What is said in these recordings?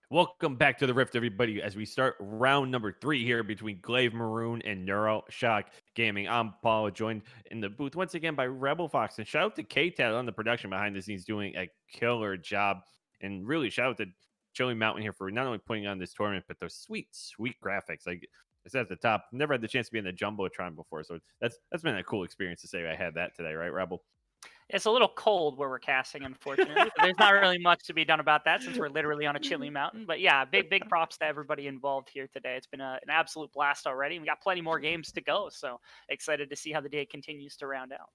Welcome back to the Rift, everybody, as we start round number 3 here between Glaive, Maroon, and NeuroShock Gaming. I'm Paul, joined in the booth once again by Rebel Fox. And shout out to K-Tat on the production behind the scenes, doing a killer job. And really, shout out to Chili Mountain here for not only putting on this tournament, but those sweet, sweet graphics. Like I said at the top, never had the chance to be in the Jumbotron before. So that's been a cool experience to say I had that today, right, Rebel? It's a little cold where we're casting, unfortunately, but there's not really much to be done about that since we're literally on a chilly mountain. But yeah, big props to everybody involved here today. It's been an absolute blast already. We got plenty more games to go, so excited to see how the day continues to round out.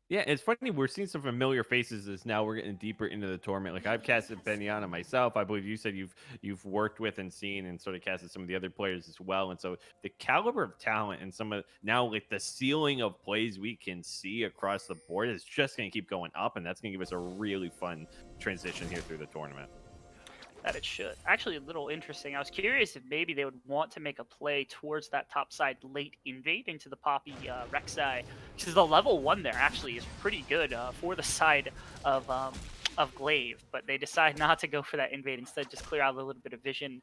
Yeah, it's funny. We're seeing some familiar faces as now we're getting deeper into the tournament. Like I've casted Benyana myself. I believe you said you've worked with and seen and sort of casted some of the other players as well. And so the caliber of talent and some of now like the ceiling of plays we can see across the board is just going to keep going up, and that's going to give us a really fun transition here through the tournament. That it should. Actually, a little interesting. I was curious if maybe they would want to make a play towards that top side late invade into the Poppy Rek'Sai, because the level 1 there actually is pretty good for the side of um, of Glaive, but they decide not to go for that invade. Instead, just clear out a little bit of vision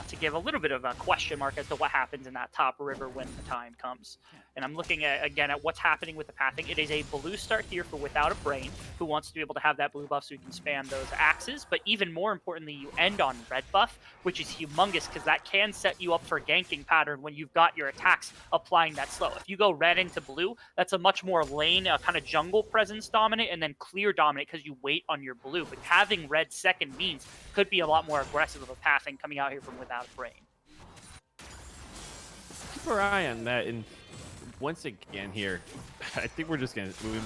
to give a little bit of a question mark as to what happens in that top river when the time comes. And I'm looking at again at what's happening with the pathing. It is a blue start here for Without a Brain, who wants to be able to have that blue buff so you can spam those axes. But even more importantly, you end on red buff, which is humongous because that can set you up for ganking pattern when you've got your attacks applying that slow. If you go red into blue, that's a much more lane, kind of jungle presence dominant, and then clear dominant because you wait on your blue. But having red second means could be a lot more aggressive of a pathing coming out here from Without a Brain. Keep our eye on that. And once again here, I think we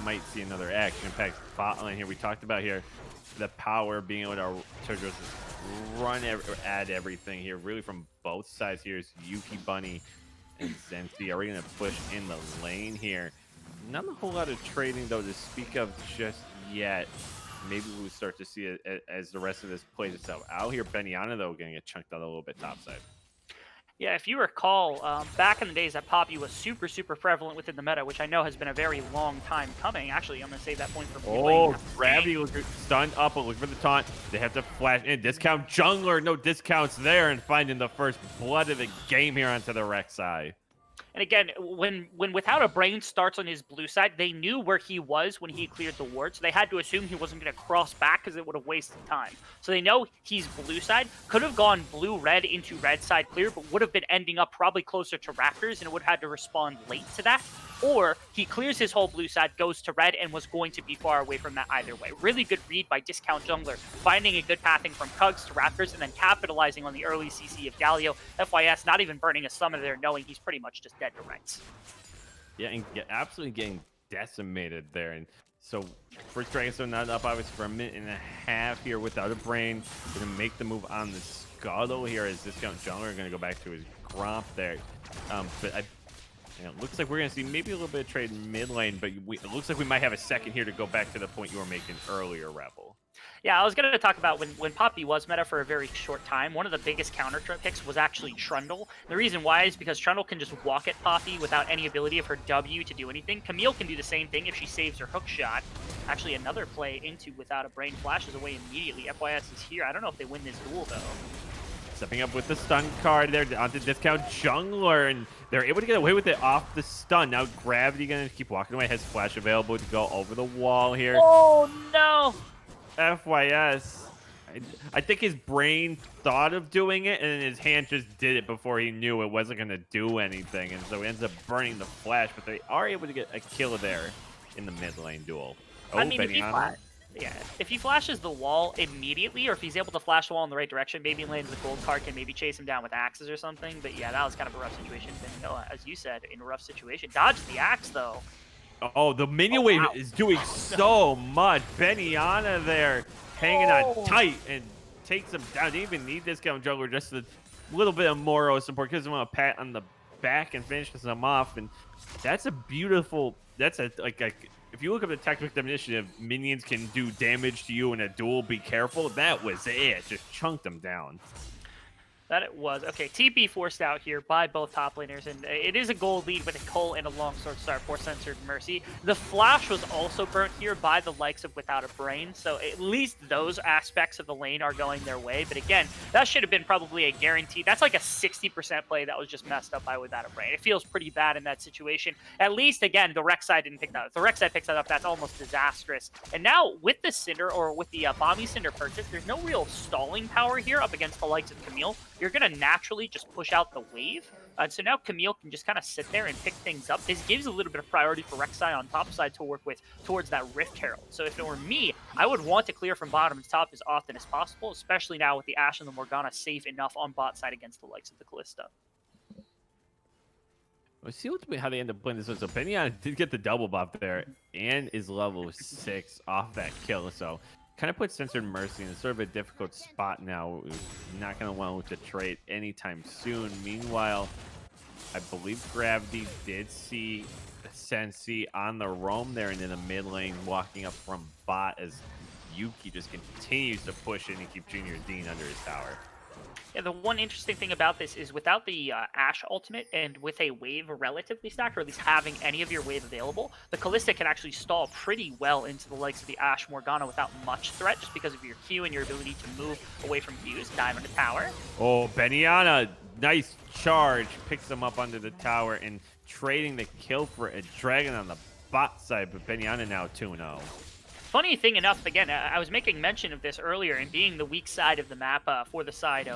might see another action-packed bot line here. We talked about here the power being able to just add everything here, really from both sides. Here's Yuki Bunny and Zenzi. Are we going to push in the lane here? Not a whole lot of trading, though, to speak of just yet. Maybe we'll start to see it as the rest of this plays itself out here. Benyana, though, going to get chunked out a little bit topside. Yeah, if you recall, back in the days that Poppy was super prevalent within the meta, which I know has been a very long time coming. Actually, I'm going to save that point for Oh, Gravity was stunned up, but look for the taunt. They have to flash in. Discount jungler. No discounts there, and finding the first blood of the game here onto the Rek'Sai. And again, when Without a Brain starts on his blue side, they knew where he was when he cleared the ward, so they had to assume he wasn't going to cross back because it would have wasted time. So they know he's blue side, could have gone blue-red into red side clear, but would have been ending up probably closer to Raptors, and it would have had to respond late to that. Or he clears his whole blue side, goes to red, and was going to be far away from that either way. Really good read by Discount Jungler, finding a good pathing from Kugs to Raptors, and then capitalizing on the early CC of Galio. FYS, not even burning a summon there, knowing he's pretty much just dead to rights. Yeah, and absolutely getting decimated there. And so first Dragonstone not up, obviously, for a minute and a half here Without a Brain. We're going to make the move on the Scuttle here as Discount Jungler going to go back to his Gromp there. But it looks like we're going to see maybe a little bit of trade in mid lane, but it looks like we might have a second here to go back to the point you were making earlier, Rebel. Yeah, I was going to talk about when Poppy was meta for a very short time, one of the biggest counter picks was actually Trundle. The reason why is because Trundle can just walk at Poppy without any ability of her W to do anything. Camille can do the same thing if she saves her hook shot. Actually, another play into Without a Brain flashes away immediately. FYS is here. I don't know if they win this duel, though. Stepping up with the stun card there onto Discount Jungler, and they're able to get away with it off the stun. Now Gravity going to keep walking away, has flash available to go over the wall here. Oh, no! FYS. I think his brain thought of doing it, and then his hand just did it before he knew it wasn't going to do anything, and so he ends up burning the flash, but they are able to get a kill there in the mid lane duel. Oh, I mean, if he flashes the wall immediately, or if he's able to flash the wall in the right direction, maybe lands the gold card, can maybe chase him down with axes or something. But yeah, that was kind of a rough situation. And Noah, as you said, in a rough situation. Dodge the axe, though. Oh, the minion wave is doing so much. Benyana there hanging on tight and takes him down. Didn't even need Discount Jungler, just a little bit of Moro support. Gives him a pat on the back and finishes him off. And that's a beautiful, that's if you look up the tactical definition, minions can do damage to you in a duel, be careful. That was it. Just chunked them down. That it was. Okay, TP forced out here by both top laners, and it is a gold lead with a Cull and a longsword start for Censored Mercy. The flash was also burnt here by the likes of Without a Brain, so at least those aspects of the lane are going their way. But again, that should have been probably a guarantee. That's like a 60% play that was just messed up by Without a Brain. It feels pretty bad in that situation. At least, again, the Rek'Sai didn't pick that up. If the Rek'Sai picks that up, that's almost disastrous. And now, with the Cinder, or with the Bomby Cinder purchase, there's no real stalling power here up against the likes of Camille. You're going to naturally just push out the wave. So now Camille can just kind of sit there and pick things up. This gives a little bit of priority for Rek'Sai on top side to work with towards that Rift Herald. So if it were me, I would want to clear from bottom to top as often as possible, especially now with the Ashe and the Morgana safe enough on bot side against the likes of the Callista. Let's see how they end up playing this one. So Benyan did get the double buff there and is level 6 off that kill. So kind of puts Censored Mercy in sort of a difficult spot now. Not going to want to look to trade anytime soon. Meanwhile, I believe Gravity did see Sensi on the roam there and in the mid lane walking up from bot as Yuki just continues to push in and keep Junior Dean under his tower. Yeah, the one interesting thing about this is without the Ashe ultimate and with a wave relatively stacked, or at least having any of your wave available, the Callista can actually stall pretty well into the likes of the Ashe Morgana without much threat, just because of your Q and your ability to move away from Qs, dive on the tower. Oh, Beniana, nice charge, picks him up under the tower and trading the kill for a dragon on the bot side, but Beniana now 2-0. Funny thing enough, again, I was making mention of this earlier, and being the weak side of the map for the side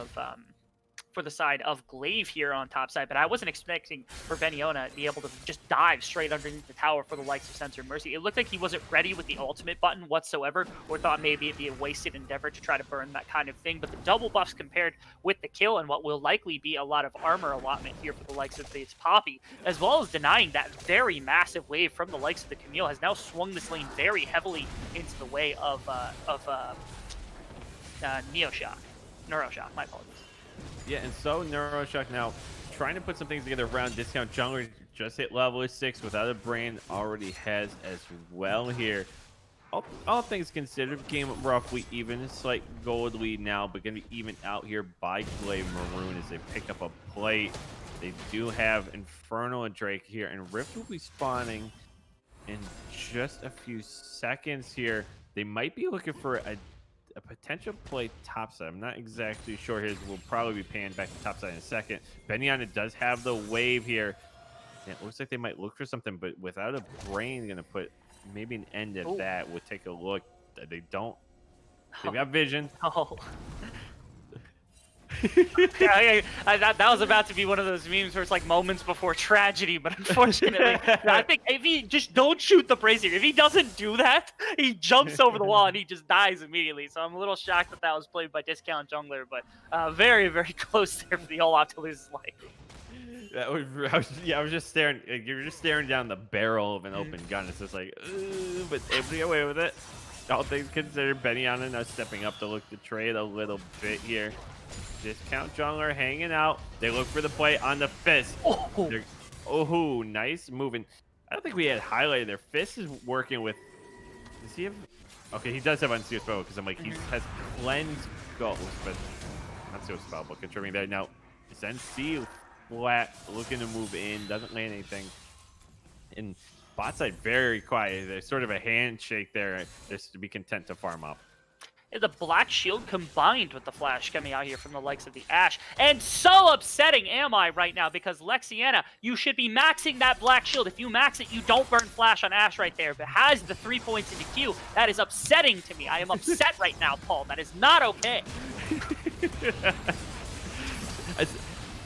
of Glaive here on top side, but I wasn't expecting for Beniona to be able to just dive straight underneath the tower for the likes of Censored Mercy. It looked like he wasn't ready with the ultimate button whatsoever, or thought maybe it'd be a wasted endeavor to try to burn that kind of thing, but the double buffs compared with the kill and what will likely be a lot of armor allotment here for the likes of this Poppy, as well as denying that very massive wave from the likes of the Camille, has now swung this lane very heavily into the way of NeuroShock, my apologies. Yeah, and so NeuroShock now trying to put some things together around discount jungler. Just hit level 6 Without a Brain, already has as well here. All things considered, game roughly even, a slight gold lead now, but going to be even out here by Glaive Maroon as they pick up a plate. They do have Infernal and Drake here, and Rift will be spawning in just a few seconds here. They might be looking for a potential play topside. I'm not exactly sure. His will probably be panned back to topside in a second. Beniana does have the wave here. And it looks like they might look for something, but Without a Brain, going to put maybe an end at that. We'll take a look. They don't. They've got vision. Oh. Yeah, that was about to be one of those memes where it's like moments before tragedy, but unfortunately, I think if he just don't shoot the brazier, if he doesn't do that, he jumps over the wall and he just dies immediately. So I'm a little shocked that was played by Discount Jungler, but very, very close there for the Olaf to lose his life. I was just staring. You're just staring down the barrel of an open gun. It's just like, but able to get away with it. All things considered, Beniana now stepping up to look to trade a little bit here. Discount Jungler hanging out. They look for the play on the Fist. Oh, nice moving. I don't think we had highlighted their Fist is working with. Does he have? Okay, he does have Unsealed Spell because I'm like he has Cleanse Ghost, but Unsealed Spell book contributing there. Now, it's NC flat looking to move in, doesn't land anything. And bot side very quiet. There's sort of a handshake there, just to be content to farm up. The Black Shield combined with the Flash coming out here from the likes of the Ashe. And so upsetting am I right now, because Lexiana, you should be maxing that Black Shield. If you max it, you don't burn Flash on Ashe right there, but has the 3 points into Q. That is upsetting to me. I am upset right now, Paul. That is not okay.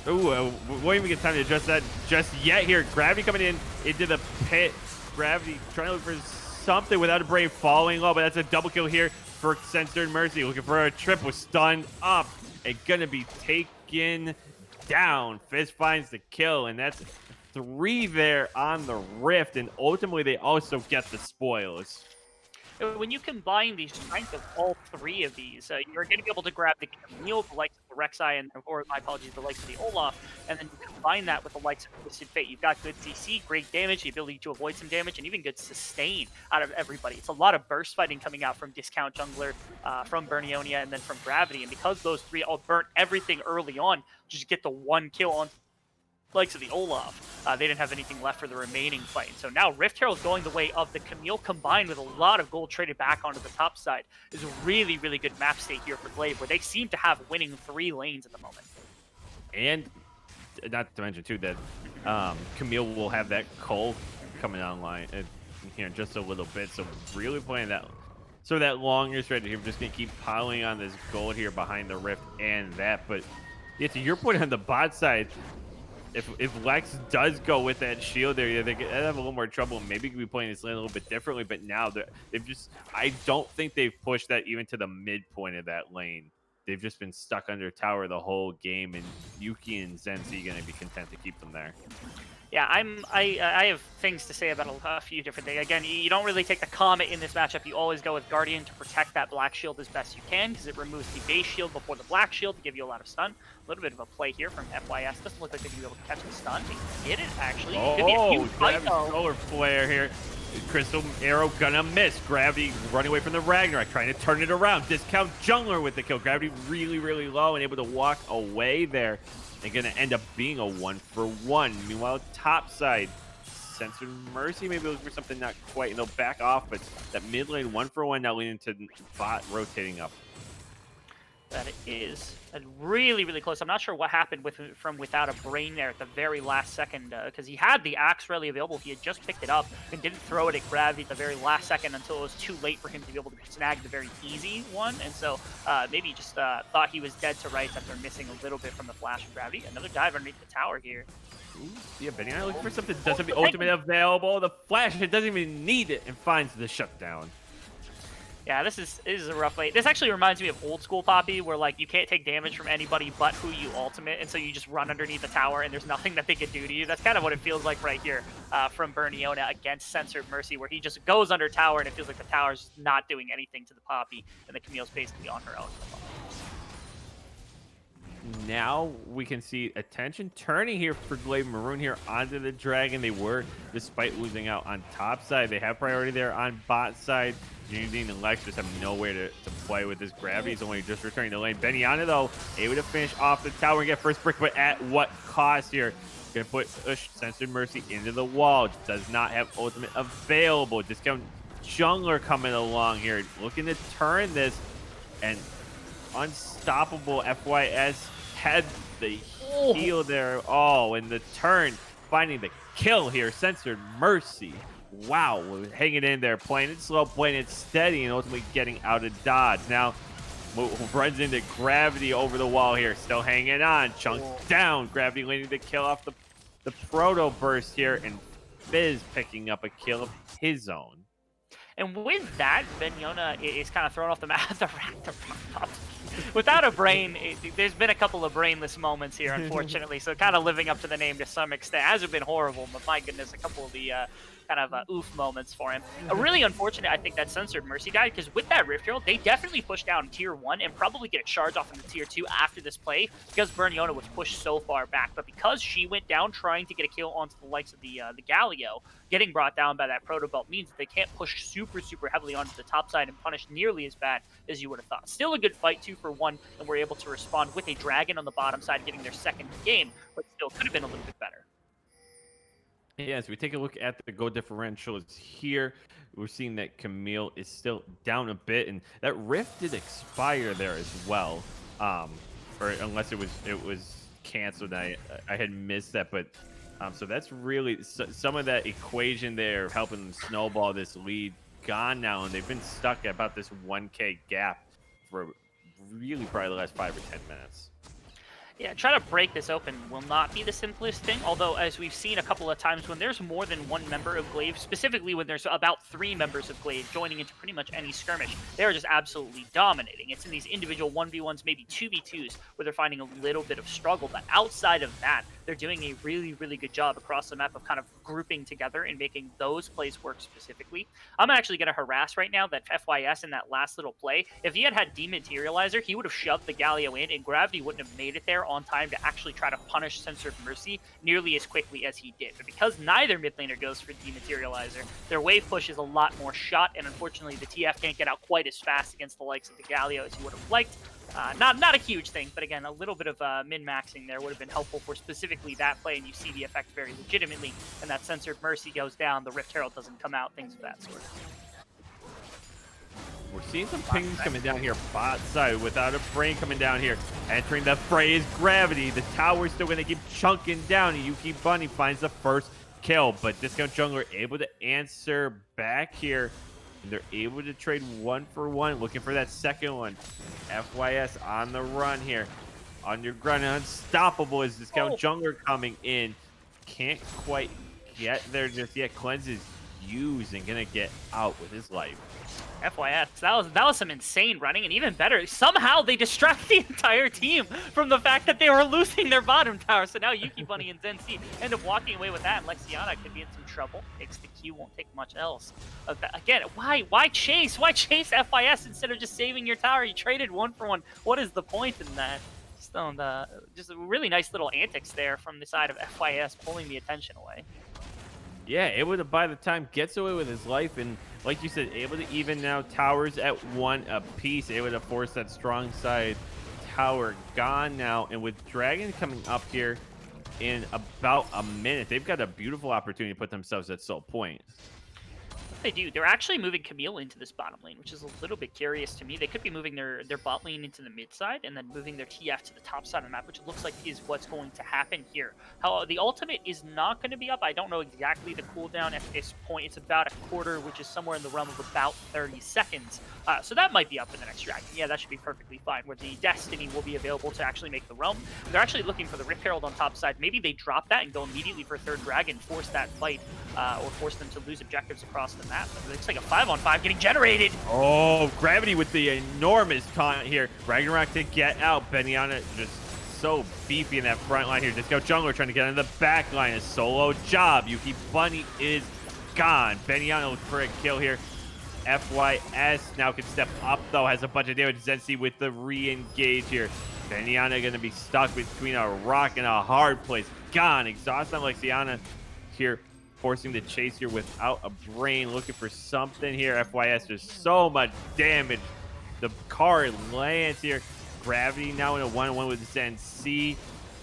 We won't even get time to address that just yet here. Gravity coming in into the pit. Gravity trying to look for something Without a Brain falling low, but that's a double kill here for Censored Mercy. Looking for a trip, was stunned up and gonna be taken down. Fizz finds the kill, and that's 3 there on the Rift, and ultimately they also get the spoils. when you combine the strength of all three of these, you're going to be able to grab the Camille, the likes of the Rek'Sai, and or my apologies, the likes of the Olaf, and then you combine that with the likes of Twisted Fate. You've got good CC, great damage, the ability to avoid some damage, and even good sustain out of everybody. It's a lot of burst fighting coming out from Discount Jungler, from Bernionia, and then from Gravity. And because those three all burnt everything early on, just get the one kill on likes of the Olaf, they didn't have anything left for the remaining fight. And so now Rift Herald going the way of the Camille, combined with a lot of gold traded back onto the top side, is a really, really good map state here for Glaive, where they seem to have winning 3 lanes at the moment. And not to mention, too, that Camille will have that Cole coming online here in just a little bit. So really playing that. So that longer strategy, we're just going to keep piling on this gold here behind the Rift and that. But yeah, to your point on the bot side, if Lex does go with that shield there, they have a little more trouble. Maybe could be playing this lane a little bit differently, but now they've just, I don't think they've pushed that even to the midpoint of that lane. They've just been stuck under tower the whole game, and Yuki and Zenzi going to be content to keep them there. Yeah, I have things to say about a few different things. Again, you don't really take the Comet in this matchup. You always go with Guardian to protect that black shield as best you can, because it removes the base shield before the black shield to give you a lot of stun. A little bit of a play here from FYS. Doesn't look like they're going to be able to catch the stun. They did it, actually. Oh, solar flare here. Crystal Arrow gonna miss. Gravity running away from the Ragnarok, trying to turn it around. Discount Jungler with the kill. Gravity really, really low and able to walk away there. And going to end up being a 1-for-1. Meanwhile, top side, Censored Mercy maybe looking for something not quite, and they'll back off, but that mid lane 1-for-1 now leading to bot rotating up. That is really, really close. I'm not sure what happened from without a brain there at the very last second, because he had the axe readily available. He had just picked it up and didn't throw it at Gravity at the very last second until it was too late for him to be able to snag the very easy one. And so maybe he just thought he was dead to rights after missing a little bit from the flash of Gravity. Another dive underneath the tower here. Ooh, yeah, Benny and I looking for something that doesn't have the ultimate available. The flash, it doesn't even need it, and finds the shutdown. Yeah, this is a rough lane. This actually reminds me of old school Poppy, where like you can't take damage from anybody but who you ultimate, and so you just run underneath the tower, and there's nothing that they can do to you. That's kind of what it feels like right here from Berniona against Censored Mercy, where he just goes under tower, and it feels like the tower's not doing anything to the Poppy, and the Camille's basically on her own. Now we can see attention turning here for Glaive. Maroon here onto the Dragon. They were, despite losing out on top side, they have priority there on bot side. Unity and Lex just have nowhere to play with this. Gravity is only just returning to lane. Beniana, though, able to finish off the tower and get first brick, but at what cost here? Gonna push Censored Mercy into the wall. Does not have ultimate available. Discount Jungler coming along here, looking to turn this, and unstoppable FYS had the heal there. Oh, and the turn, finding the kill here. Censored Mercy. Wow, hanging in there, playing it slow, playing it steady, and ultimately getting out of dodge. Now, runs into Gravity over the wall here, still hanging on. Chunk down. Gravity leading to kill off the Proto Burst here, and Fizz picking up a kill of his own. And with that, Beniona is kind of thrown off the map. Without a brain, there's been a couple of brainless moments here, unfortunately. So kind of living up to the name to some extent. Hasn't been horrible, but my goodness, a couple of the kind of oof moments for him. Really unfortunate, I think, that Censored Mercy died, because with that Rift Herald, they definitely push down tier 1 and probably get a charge off into tier 2 after this play, because Berniona was pushed so far back. But because she went down trying to get a kill onto the likes of the Galio, getting brought down by that Proto Belt means that they can't push super heavily onto the top side and punish nearly as bad as you would have thought. Still a good fight 2-for-1, and we're able to respond with a Dragon on the bottom side, getting their second game, but still could have been a little bit better. Yeah, as we take a look at the goal differentials here, we're seeing that Camille is still down a bit, and that Rift did expire there as well, or unless it was canceled. I had missed that, but so that's really some of that equation there helping them snowball this lead gone now, and they've been stuck at about this 1K gap for really probably the last 5 or 10 minutes. Yeah, trying to break this open will not be the simplest thing, although as we've seen a couple of times, when there's more than one member of Glaive, specifically when there's about 3 members of Glaive joining into pretty much any skirmish, they're just absolutely dominating. It's in these individual 1v1s, maybe 2v2s, where they're finding a little bit of struggle, but outside of that, they're doing a really, really good job across the map of kind of grouping together and making those plays work specifically. I'm actually going to harass right now that FYS in that last little play. If he had Dematerializer, he would have shoved the Galio in, and Gravity wouldn't have made it there on time to actually try to punish Censored Mercy nearly as quickly as he did. But because neither mid laner goes for Dematerializer, their wave push is a lot more shot, and unfortunately the TF can't get out quite as fast against the likes of the Galio as he would have liked. Not a huge thing, but again, a little bit of min-maxing there would have been helpful for specifically that play, and you see the effect very legitimately, and that Censored Mercy goes down, the Rift Herald doesn't come out, things of that sort. We're seeing some pings coming down here bot side without a brain coming down here. Entering the fray is Gravity. The tower's still going to keep chunking down, and Yuki Bunny finds the first kill, but Discount Jungler able to answer back here. And they're able to trade 1 for 1, looking for that second one. FYS on the run here. Underground unstoppable is Discount Jungler coming in. Can't quite get there just yet. Cleanse is used and gonna get out with his life. FYS, that was some insane running, and even better, somehow they distract the entire team from the fact that they were losing their bottom tower. So now Yuki Bunny and Zenzi end up walking away with that, and Lexiana could be in some trouble. Takes the Q, won't take much else. Again, why chase? Why chase FYS instead of just saving your tower? You traded 1 for 1. What is the point in that? Just really nice little antics there from the side of FYS, pulling the attention away. Yeah, able to buy the time, gets away with his life, and like you said, able to even now towers at 1 apiece, able to force that strong side tower gone now. And with Dragon coming up here in about a minute, they've got a beautiful opportunity to put themselves at Soul Point. They do. They're actually moving Camille into this bottom lane, which is a little bit curious to me. They could be moving their bot lane into the mid side and then moving their TF to the top side of the map, which it looks like is what's going to happen here. How the ultimate is not going to be up. I don't know exactly the cooldown at this point. It's about a quarter, which is somewhere in the realm of about 30 seconds. So that might be up in the next dragon. Yeah, that should be perfectly fine, where the Destiny will be available to actually make the realm. They're actually looking for the Rift Herald on top side. Maybe they drop that and go immediately for third dragon, force that fight, or force them to lose objectives across the map. It looks like a 5-on-5 getting generated. Oh, Gravity with the enormous taunt here. Ragnarok to get out. Beniana just so beefy in that front line here. Discount Jungler trying to get on the back line. A solo job. Yuki Bunny is gone. Beniana looking for a kill here. FYS now can step up, though. Has a bunch of damage. Zenzi with the re-engage here. Beniana going to be stuck between a rock and a hard place. Gone. Exhaust on Lexiana here. Forcing the chase here without a brain, looking for something here. FYS, there's so much damage. The card lands here. Gravity now in a 1-on-1 with Zenzi,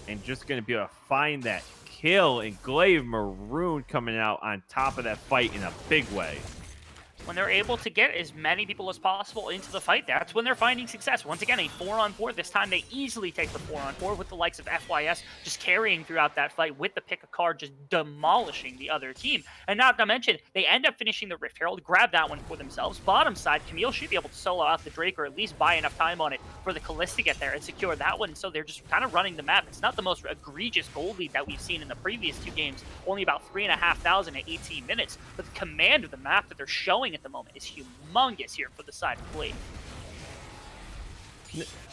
and just going to be able to find that kill. And Glaive Maroon coming out on top of that fight in a big way. When they're able to get as many people as possible into the fight, that's when they're finding success. Once again, a 4-on-4. This time they easily take the 4-on-4 with the likes of FYS just carrying throughout that fight with the pick a card, just demolishing the other team. And not to mention, they end up finishing the Rift Herald, grab that one for themselves. Bottom side, Camille should be able to solo out the Drake or at least buy enough time on it for the Kalista to get there and secure that one. So they're just kind of running the map. It's not the most egregious gold lead that we've seen in the previous 2 games, only about 3,500 at 18 minutes. But the command of the map that they're showing at the moment is humongous here for the side of Glaive.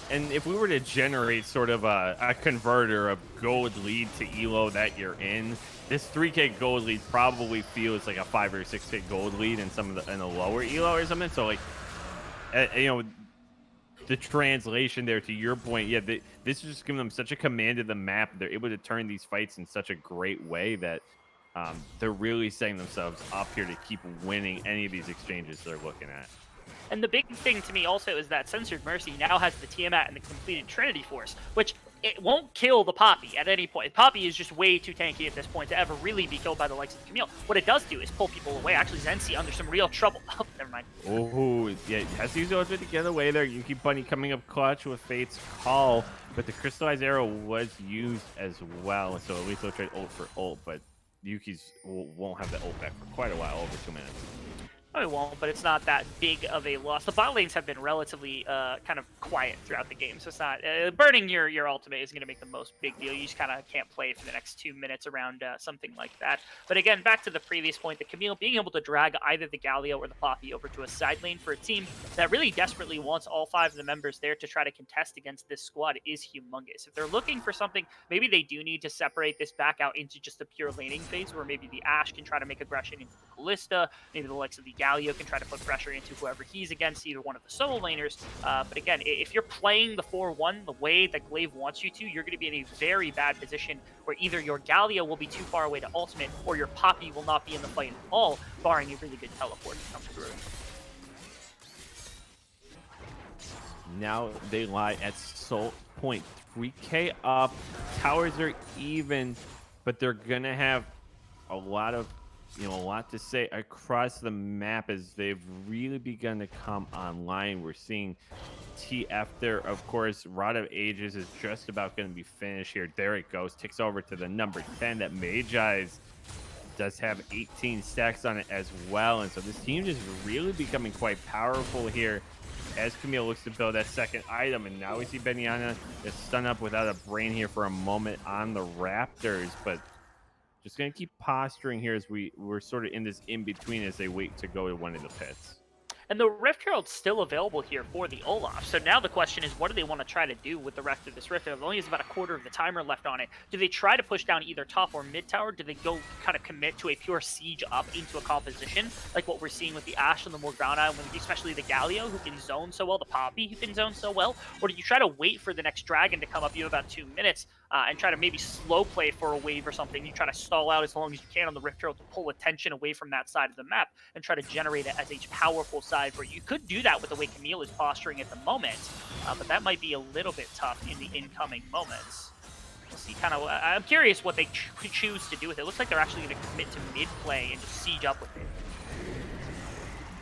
And if we were to generate sort of a converter of gold lead to elo that you're in, this 3K gold lead probably feels like a 5 or 6K gold lead in some of the lower elo or something. So like, you know, the translation there to your point, yeah, this is just giving them such a command of the map. They're able to turn these fights in such a great way that they're really setting themselves up here to keep winning any of these exchanges they're looking at. And the big thing to me also is that Censored Mercy now has the Tiamat and the completed Trinity Force, which it won't kill the Poppy at any point. Poppy is just way too tanky at this point to ever really be killed by the likes of Camille. What it does do is pull people away. Actually, Zenzi under some real trouble. Oh, never mind. Oh, yeah, has to use those to get away there. Yuki Bunny coming up clutch with Fate's Call, but the Crystallized Arrow was used as well, so at least they'll trade ult for ult, but Yuki's won't have the ult back for quite a while, over 2 minutes. No, it won't, but it's not that big of a loss. The bot lanes have been relatively kind of quiet throughout the game, so it's not burning your ultimate is going to make the most big deal. You just kind of can't play for the next 2 minutes around something like that. But again, back to the previous point, the Camille being able to drag either the Galio or the Poppy over to a side lane for a team that really desperately wants all 5 of the members there to try to contest against this squad is humongous. If they're looking for something, maybe they do need to separate this back out into just a pure laning phase where maybe the Ashe can try to make aggression into the Callista, maybe the likes of the Galio can try to put pressure into whoever he's against, either one of the solo laners. But again, if you're playing the 4-1 the way that Glaive wants you to, you're going to be in a very bad position where either your Galio will be too far away to ultimate, or your Poppy will not be in the fight at all, barring a really good teleport to come through. Now they lie at Soul Point. 3K up. Towers are even, but they're going to have a lot of a lot to say across the map as they've really begun to come online. We're seeing TF there, of course. Rod of Ages is just about going to be finished here. There it goes. Ticks over to the number 10. That Magi's does have 18 stacks on it as well. And so this team is really becoming quite powerful here as Camille looks to build that second item. And now we see Beniana is stun up without a brain here for a moment on the Raptors. But just going to keep posturing here as we're sort of in this in-between as they wait to go to one of the pits. And the Rift Herald's still available here for the Olaf. So now the question is, what do they want to try to do with the rest of this Rift Herald? It only has about a quarter of the timer left on it. Do they try to push down either top or mid tower? Do they go kind of commit to a pure siege up into a composition, like what we're seeing with the Ashe and the Morgana, especially the Galio, who can zone so well, the Poppy, who can zone so well? Or do you try to wait for the next dragon to come up? You have about 2 minutes and try to maybe slow play for a wave or something. You try to stall out as long as you can on the Rift Herald to pull attention away from that side of the map and try to generate it as a powerful side where you could do that with the way Camille is posturing at the moment, but that might be a little bit tough in the incoming moments. We'll see kind of, I'm curious what they choose to do with it. It looks like they're actually going to commit to mid play and just siege up with it.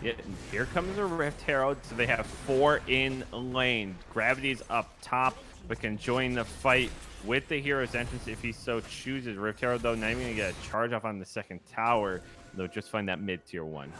Yeah, and here comes the Rift Herald. So they have 4 in lane. Gravity's up top, but can join the fight with the hero's entrance if he so chooses. Rift Herald, though, not even going to get a charge off on the second tower. They'll just find that mid tier 1.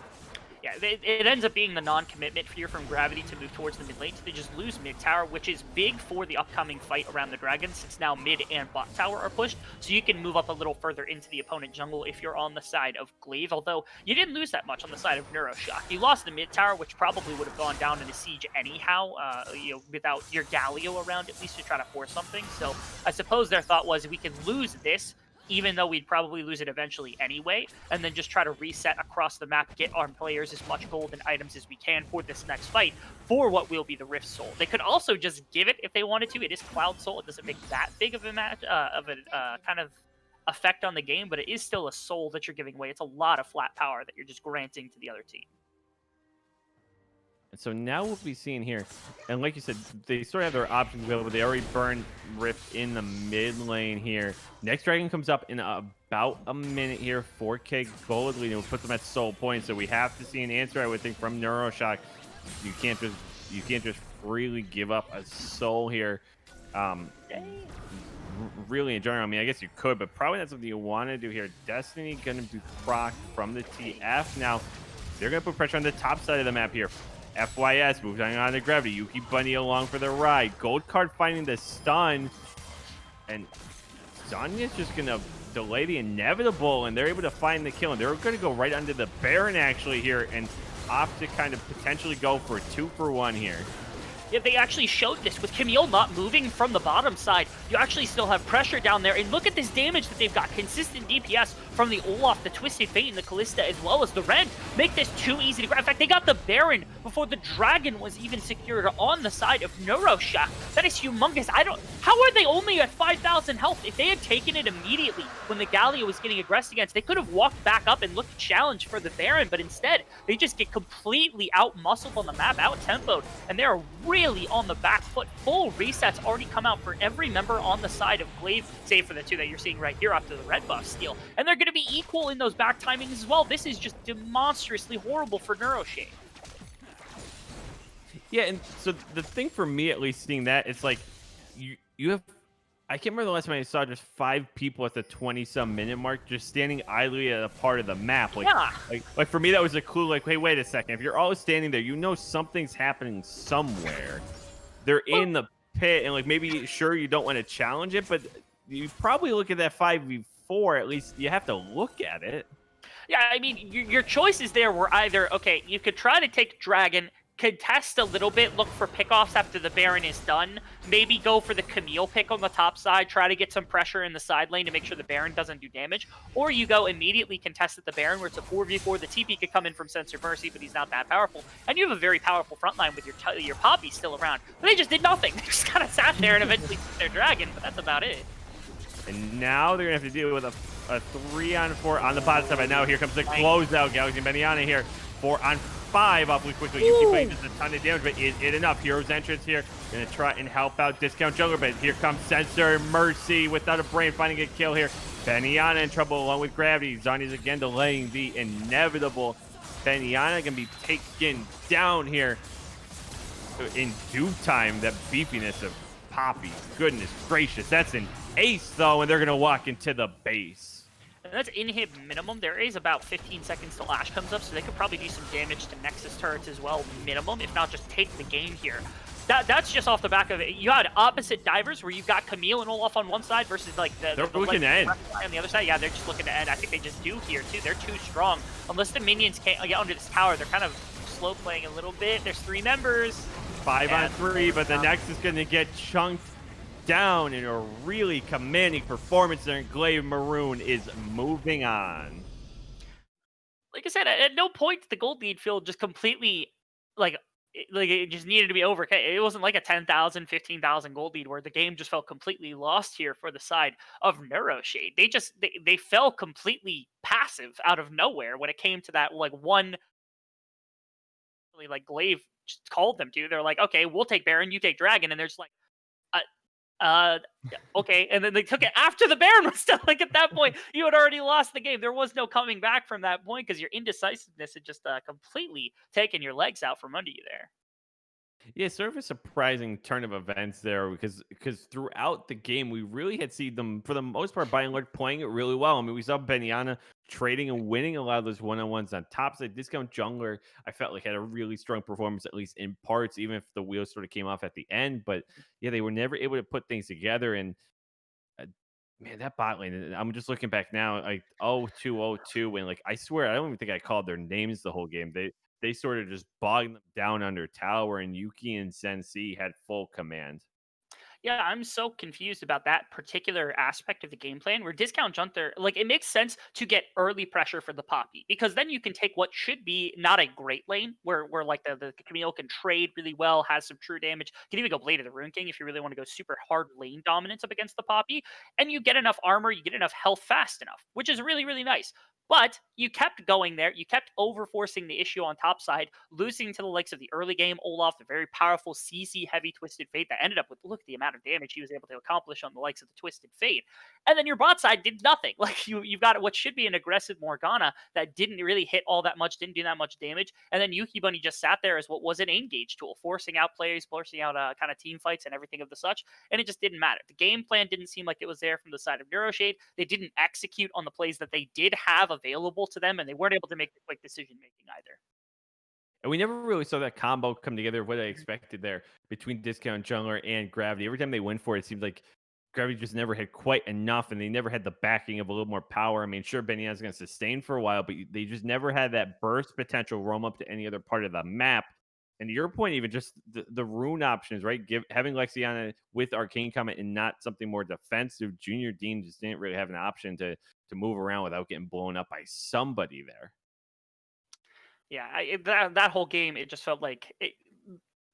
Yeah, it ends up being the non-commitment here from Gravity to move towards the mid lane. So they just lose mid tower, which is big for the upcoming fight around the dragon, since now mid and bot tower are pushed. So you can move up a little further into the opponent jungle if you're on the side of Glaive, although you didn't lose that much on the side of NeuroShock. You lost the mid tower, which probably would have gone down in a siege anyhow, without your Galio around at least to try to force something. So I suppose their thought was, we can lose this, even though we'd probably lose it eventually anyway, and then just try to reset across the map, get our players as much gold and items as we can for this next fight, for what will be the Rift Soul. They could also just give it if they wanted to. It is Cloud Soul. It doesn't make that big of a kind of effect on the game, but it is still a soul that you're giving away. It's a lot of flat power that you're just granting to the other team. And so now we'll be seeing here, and like you said, they sort of have their options available. They already burned Rift in the mid lane here. Next dragon comes up in about a minute here. 4K gold lead, and we'll put them at soul point. So we have to see an answer, I would think, from NeuroShock. You can't just freely give up a soul here. Really enjoying. I mean, I guess you could, but probably not something you want to do here. Destiny going to be procced from the TF. Now they're going to put pressure on the top side of the map here. FYS moves on to Gravity. Yuki Bunny along for the ride. Gold card finding the stun. And Sonya's just going to delay the inevitable, and they're able to find the kill. And they're going to go right under the Baron actually here and opt to kind of potentially go for a 2-for-1 here. Yeah, they actually showed this with Camille not moving from the bottom side. You actually still have pressure down there, and look at this damage that they've got. Consistent DPS from the Olaf, the Twisted Fate, and the Callista, as well as the Ren. Make this too easy to grab. In fact, they got the Baron before the Dragon was even secured on the side of NeuroShock. That is humongous. How are they only at 5,000 health? If they had taken it immediately when the Galio was getting aggressed against, they could have walked back up and looked to challenge for the Baron, but instead, they just get completely out-muscled on the map, out-tempoed, and they're really on the back foot. Full resets already come out for every member on the side of Glaive, save for the 2 that you're seeing right here after the red buff steal. And they're going to be equal in those back timings as well. This is just demonstrously horrible for NeuroShock. Yeah, and so the thing for me, at least, seeing that, it's like you have I can't remember the last time I saw just 5 people at the 20-some minute mark just standing idly at a part of the map. Yeah. Like for me, that was a clue. Like, hey, wait a second. If you're always standing there, you know something's happening somewhere. They're Well, in the pit, and like maybe sure you don't want to challenge it, but you probably look at that 5v4. At least you have to look at it. yeah, I mean, your choices there were either, okay, you could try to take Dragon, contest a little bit, look for pickoffs after the Baron is done, maybe go for the Camille pick on the top side, try to get some pressure in the side lane to make sure the Baron doesn't do damage, or you go immediately contest at the Baron where it's a 4v4, the TP could come in from Sensor Mercy, but he's not that powerful, and you have a very powerful front line with your Poppy still around, but they just did nothing. They just kind of sat there and eventually took their Dragon, but that's about it. And now they're gonna have to deal with a 3-on-4 on the bot side. But now here comes the closeout. Galaxy and Beniana here. 4-on-5 awfully quickly. Yuki playing just a ton of damage, but is it enough? Hero's entrance here. Gonna try and help out Discount Jungler, but here comes Sensor Mercy without a brain finding a kill here. Beniana in trouble along with Gravity. Zhonya's again delaying the inevitable. Beniana gonna be taken down here in due time. That beefiness of Poppy. Goodness gracious. That's an ace, though, and they're going to walk into the base. And that's inhib minimum. There is about 15 seconds till Ashe comes up, so they could probably do some damage to Nexus turrets as well, minimum, if not just take the game here. That's just off the back of it. You had opposite divers where you've got Camille and Olaf on one side versus like the looking to end on the other side. Yeah, they're just looking to end. I think they just do here too. They're too strong. Unless the minions can't get under this tower, they're kind of slow playing a little bit. There's 3 members. 5-on-3, but the Nexus is going to get chunked down in a really commanding performance there, and Glaive Maroon is moving on. Like I said, at no point did the gold lead feel just completely like it just needed to be over. It wasn't like a 10,000, 15,000 gold lead where the game just felt completely lost here for the side of NeuroShade. They fell completely passive out of nowhere when it came to that like one like Glaive just called them to. They're like, okay, we'll take Baron, you take Dragon, and they're just like, okay, and then they took it after the Baron was done. Like at that point, you had already lost the game. There was no coming back from that point because your indecisiveness had just completely taken your legs out from under you there. Yeah, sort of a surprising turn of events there because throughout the game we really had seen them for the most part by and large playing it really well. I mean, we saw Beniana trading and winning a lot of those one-on-ones on top side. Discount Jungler, I felt like had a really strong performance at least in parts, even if the wheels sort of came off at the end. But yeah, they were never able to put things together. And uh, man, that bot lane. I'm just looking back now, like 0-2-0-2, and like I swear I don't even think I called their names the whole game. They sort of just bogged them down under tower, and Yuki and Sensi had full command. Yeah, I'm so confused about that particular aspect of the game plan where discount Junter, like it makes sense to get early pressure for the Poppy because then you can take what should be not a great lane where like the Camille can trade really well, has some true damage, can even go Blade of the Rune King if you really want to go super hard lane dominance up against the Poppy, and you get enough armor, you get enough health fast enough, which is really, really nice. But you kept going there. You kept overforcing the issue on top side, losing to the likes of the early game Olaf, the very powerful CC heavy Twisted Fate that ended up with look at the amount of damage he was able to accomplish on the likes of the Twisted Fate. And then your bot side did nothing. Like you've got what should be an aggressive Morgana that didn't really hit all that much, didn't do that much damage. And then Yuki Bunny just sat there as what was an engage tool, forcing out players, forcing out kind of team fights and everything of the such. And it just didn't matter. The game plan didn't seem like it was there from the side of NeuroShade. They didn't execute on the plays that they did have available to them, and they weren't able to make the quick decision making either. And we never really saw that combo come together what I expected there between Discount Jungler and Gravity. Every time they went for it, it seemed like Gravity just never had quite enough, and they never had the backing of a little more power. I mean, sure, Beniana's going to sustain for a while, but they just never had that burst potential roam up to any other part of the map. And to your point, even just the rune options, right? Having Lexiana with Arcane Comet and not something more defensive. Junior Dean just didn't really have an option to move around without getting blown up by somebody there. Yeah, that whole game, it just felt like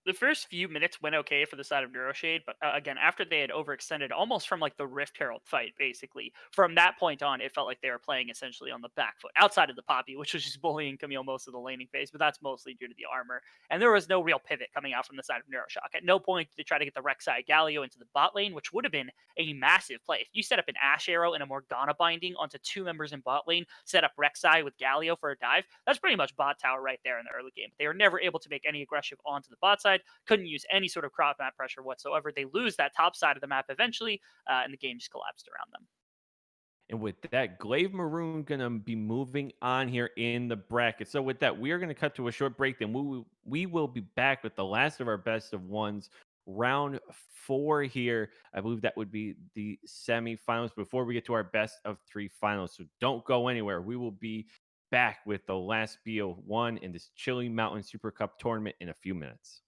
the first few minutes went okay for the side of NeuroShade, but again, after they had overextended almost from like the Rift Herald fight, basically, from that point on, it felt like they were playing essentially on the back foot, outside of the Poppy, which was just bullying Camille most of the laning phase, but that's mostly due to the armor. And there was no real pivot coming out from the side of NeuroShock. At no point did they try to get the Rek'Sai Galio into the bot lane, which would have been a massive play. If you set up an Ash Arrow and a Morgana binding onto 2 members in bot lane, set up Rek'Sai with Galio for a dive, that's pretty much bot tower right there in the early game. They were never able to make any aggression onto the bot side. side, couldn't use any sort of crop map pressure whatsoever. They lose that top side of the map eventually, and the game just collapsed around them. And with that, Glaive Maroon gonna be moving on here in the bracket. So with that, we are gonna cut to a short break. Then we will be back with the last of our best of ones, round four here. I believe that would be the semifinals before we get to our best of three finals. So don't go anywhere. We will be back with the last BO1 in this Chilly Mountain Super Cup tournament in a few minutes.